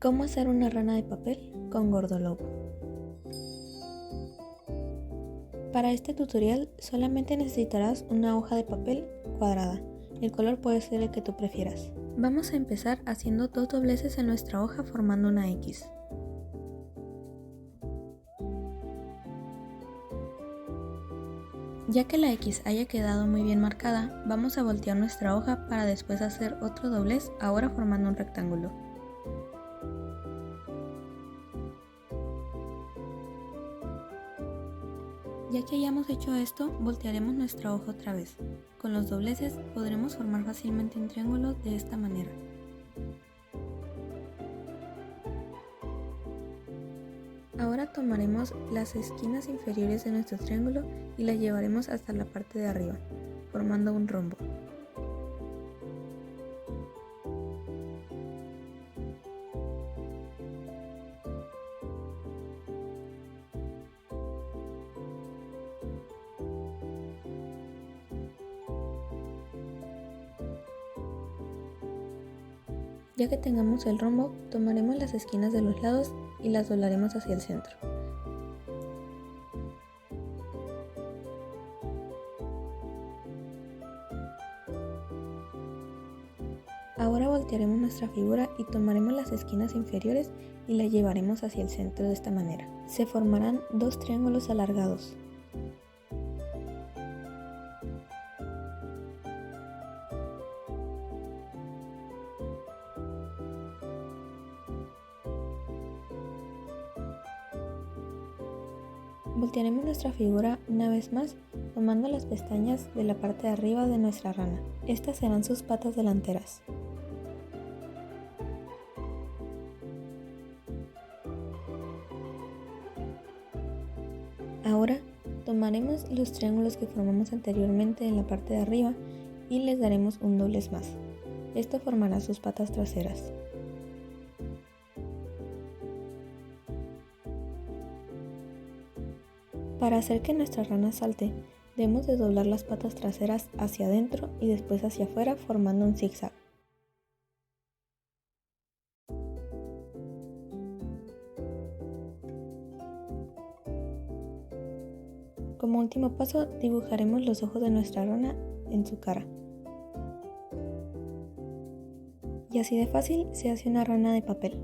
¿Cómo hacer una rana de papel con Gordolobo? Para este tutorial solamente necesitarás una hoja de papel cuadrada. El color puede ser el que tú prefieras. Vamos a empezar haciendo dos dobleces en nuestra hoja formando una X. Ya que la X haya quedado muy bien marcada, vamos a voltear nuestra hoja para después hacer otro doblez, ahora formando un rectángulo. Ya que hayamos hecho esto, voltearemos nuestra hoja otra vez. Con los dobleces podremos formar fácilmente un triángulo de esta manera. Ahora tomaremos las esquinas inferiores de nuestro triángulo y las llevaremos hasta la parte de arriba, formando un rombo. Ya que tengamos el rombo, tomaremos las esquinas de los lados y las doblaremos hacia el centro. Ahora voltearemos nuestra figura y tomaremos las esquinas inferiores y las llevaremos hacia el centro de esta manera. Se formarán dos triángulos alargados. Voltearemos nuestra figura una vez más, tomando las pestañas de la parte de arriba de nuestra rana. Estas serán sus patas delanteras. Ahora tomaremos los triángulos que formamos anteriormente en la parte de arriba y les daremos un doblez más. Esto formará sus patas traseras. Para hacer que nuestra rana salte, debemos de doblar las patas traseras hacia adentro y después hacia afuera formando un zigzag. Como último paso, dibujaremos los ojos de nuestra rana en su cara. Y así de fácil se hace una rana de papel.